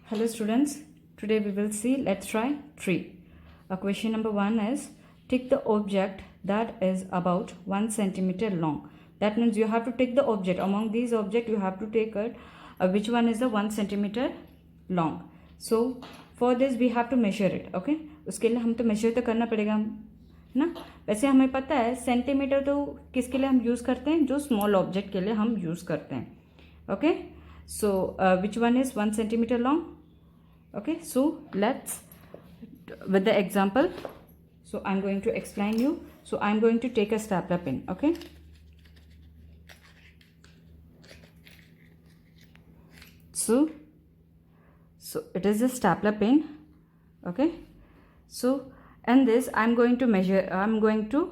Hello students, today we will see, let's try 3. Question number 1 is, take the object that is about 1 centimeter long. That means you have to take the object, among these objects you have to take it, which one is the 1 centimeter long. So for this we have to measure it, okay. उसके लिए हम तो measure तो करना पड़ेगा ना. वैसे हमें पता है सेंटीमीटर तो किसके लिए हम यूज़ करते हैं, जो स्मॉल ऑब्जेक्ट के लिए हम यूज़ करते हैं, okay. So which one is 1 centimeter long? Okay, so let's with the example. So I'm going to explain you. So I'm going to take a stapler pin, okay. So it is a stapler pin, okay. So and this I'm going to measure, I'm going to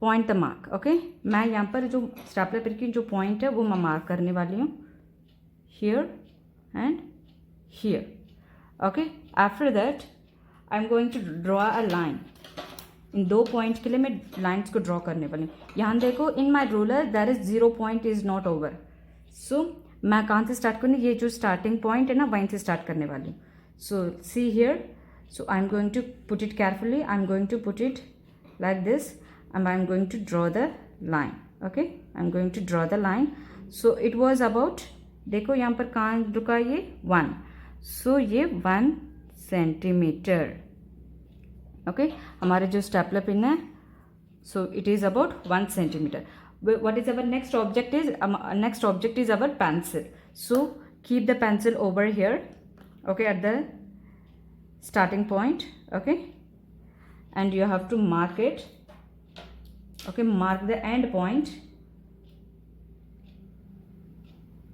point the mark, okay. मैं यहाँ पर जो stapler pin की जो point है वो मैं mark करने वाली हूँ, here and here, okay. After that I'm going to draw a line. In 2 point के लिए मैं लाइन्स को ड्रॉ करने वाली हूँ. यहाँ देखो, in my ruler there is 0 point is not over. So मैं कहाँ से स्टार्ट करूँ, ये जो स्टार्टिंग पॉइंट है ना वहीं से स्टार्ट करने वाली हूँ. So see here, so I am going to put it carefully, I am going to put it like this and I am going to draw the line, okay. I am going to draw the line. So it was about, देखो यहाँ पर कहाँ रुका ये 1. सो ये 1 centimetre, okay. हमारे जो stapler pin है, so it is about 1 centimetre. what is our next object is, next object is our pencil. So keep the pencil over here, okay, at the starting point, okay, and you have to mark it, okay. Mark the end point,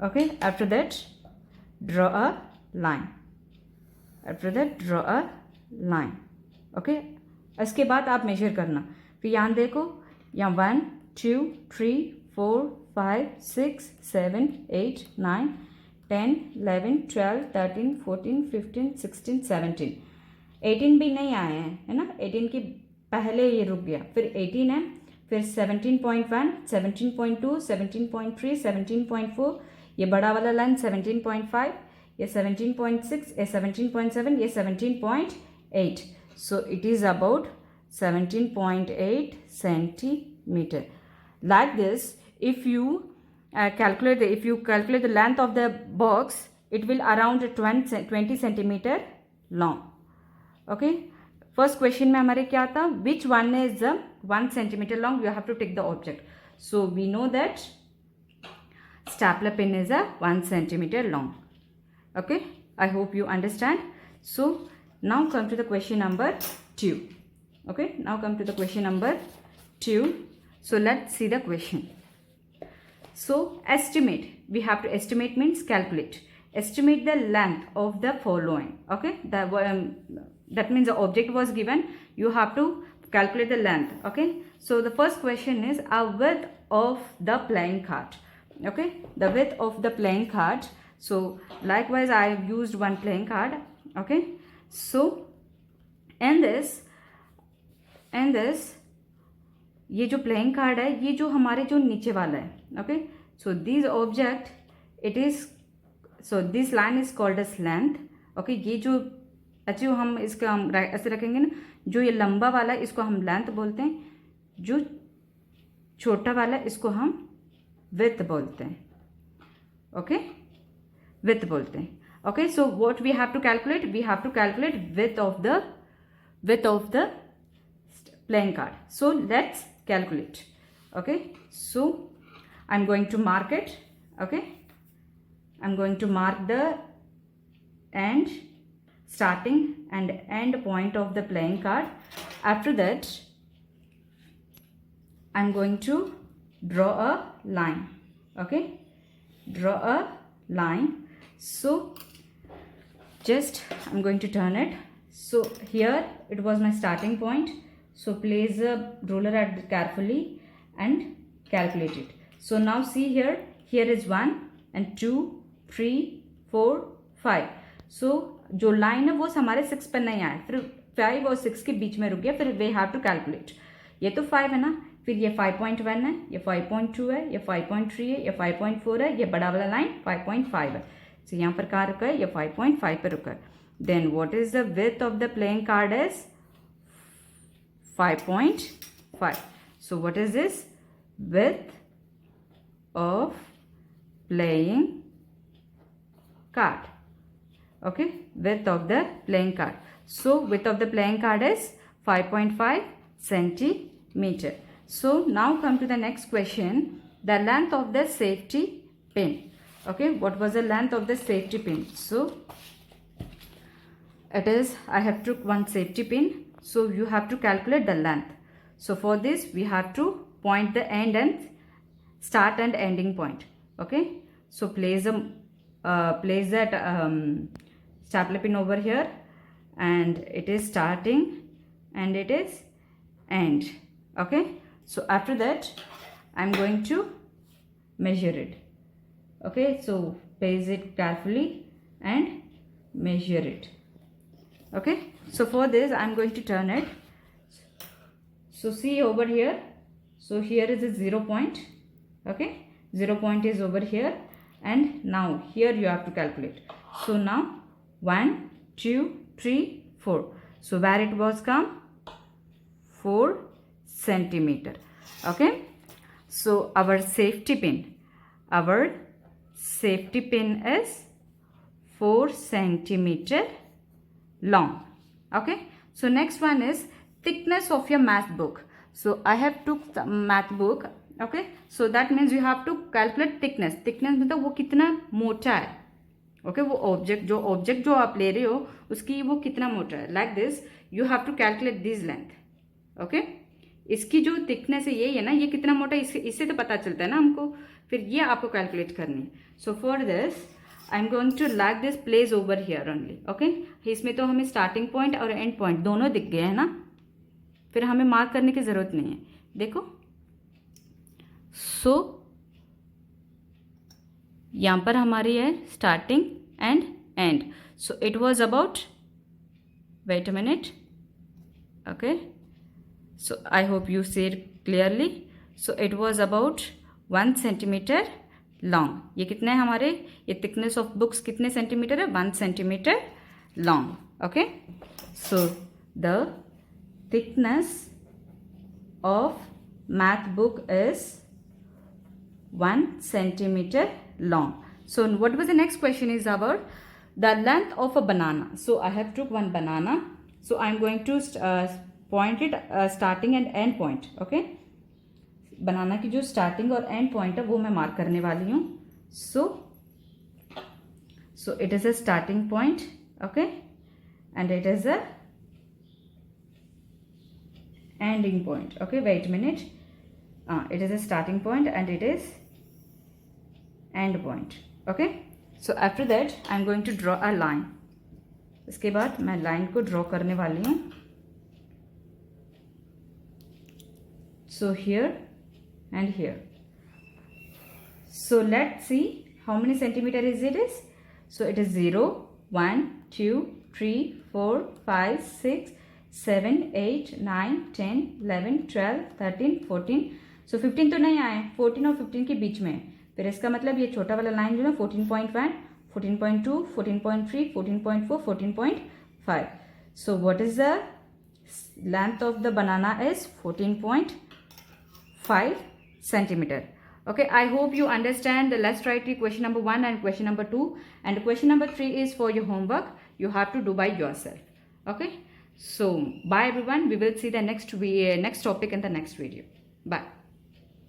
okay. After that draw a line, after that draw a line, okay. इसके बाद आप major करना. फिर यहाँ देखो, यहाँ 1 2 3 4 5 6 7 8 9 10 11 12 13 14 15 16 17. 18 भी नहीं आए हैं, है ना. 18 के पहले ये रुक गया. फिर 18 है, फिर 17.1 17.2 17.3 17.4, ये बड़ा वाला लाइन 17.5, ये 17.6, ये 17.7, ये 17.8. So it is about 17.8 centimeter. Like this, if you calculate the length of the box, it will around 20 centimeter long, okay. First question में हमारे क्या था, which one is the 1 centimeter long? You have to take the object. So we know that stapler pin is a 1 centimeter long, okay. I hope you understand. So now come to the question number 2, okay. Now come to the question number 2. So let's see the question. So estimate, we have to estimate means calculate. Estimate the length of the following, okay. That means the object was given, you have to calculate the length, okay. So the first question is a width of the playing card, okay. The width of the playing card. So likewise I have used one playing card, okay. So and this ये जो playing card है, ये जो हमारे जो नीचे वाला है, okay. So this object it is, so this line is called S length, okay. ये जो अच्छा हम इसका हम ऐसे रखेंगे ना, जो ये लंबा वाला है इसको हम लेंथ बोलते हैं, जो छोटा वाला है इसको हम विड्थ बोलते हैं, ओके. विड्थ बोलते हैं, okay. So what we have to calculate, we have to calculate width of the playing card. So let's calculate, okay. So I'm going to mark it, okay. I'm going to mark the end, starting and end point of the playing card. After that I'm going to draw a line, okay. Draw a line. So just I'm going to turn it. So here it was my starting point. So place the ruler at carefully and calculate it. So now see here, here is 1 and 2 3 4 5. So जो line है वो हमारे 6 पर नहीं आया, फिर 5 और 6 के बीच में रुक गया. फिर we have to calculate. ये तो 5 है ना, फिर ये 5.1 है, ये 5.2 है, ये 5.3 है, ये 5.4 है, ये बड़ा वाला लाइन 5.5 है. सो यहाँ पर कहाँ रुका है, ये 5.5 पर रुका है. Then what is the width of the playing card is 5.5. So what is this, width of playing card. Okay, width of the playing card. So width of the playing card is 5.5 centimeter. So now come to the next question, the length of the safety pin. Okay, what was the length of the safety pin? So it is, I have took one safety pin, so you have to calculate the length. So for this we have to point the end and start and ending point. Okay, so place that stapler pin over here, and it is starting and it is end. Okay, so after that I'm going to measure it. Okay, so place it carefully and measure it. Okay, so for this I'm going to turn it. So see over here, so here is a 0 point. Okay, 0 point is over here, and now here you have to calculate. So now 1 2 3 4, so where it was come, 4 centimeter. Okay, so our safety pin is 4 centimeter long. Okay, so next one is thickness of your math book. So I have took the math book. Okay, so that means you have to calculate thickness. thickness मतलब वो कितना मोटा है. Okay, वो object जो आप ले रहे हो उसकी वो कितना मोटा है. Like this you have to calculate this length. Okay, इसकी जो थिकनेस है ये है ना, ये कितना मोटा है, इससे तो पता चलता है ना हमको. फिर ये आपको कैलकुलेट करनी है. So for this I am going to like this place over here only. Okay, इसमें तो हमें स्टार्टिंग पॉइंट और एंड पॉइंट दोनों दिख गए हैं ना, फिर हमें मार्क करने की ज़रूरत नहीं है. देखो, सो यहाँ पर हमारी है starting and end. So it was about, wait a minute. Okay, so I hope you see clearly. So it was about 1 centimetre long. ये कितने हैं हमारे, ये थिकनेस ऑफ बुक्स कितने सेंटीमीटर है, 1 centimetre long. Okay, so the thickness of math book is 1 centimeter long. So what was the next question is about the length of a banana. So I have took one banana. So I am going to point it starting and end point. Okay, बनाना की जो starting और end point है वो मैं mark करने वाली हूँ. So it is a starting point. Okay, and it is a ending point. Okay, wait a minute. It is a starting point and it is end point. Okay, so after that I am going to draw a line. इसके बाद मैं line को draw करने वाली हूँ. So here and here. So let's see how many centimeter is it is. So it is 0 1 2 3 4 5 6 7 8 9 10 11 12 13 14. सो 15 तो नहीं आए, 14 और 15 के बीच में. फिर इसका मतलब ये छोटा वाला लाइन जो है 14.1, 14.2, 14.3, 14.4, 14.5. सो what is the length of the banana is 14.5 centimeter. Okay, I hope you understand. Let's try to question number 1 and question number 2, and question number 3 is for your homework. You have to do by yourself. Okay, so bye everyone. We will see the next topic in the next video. Bye.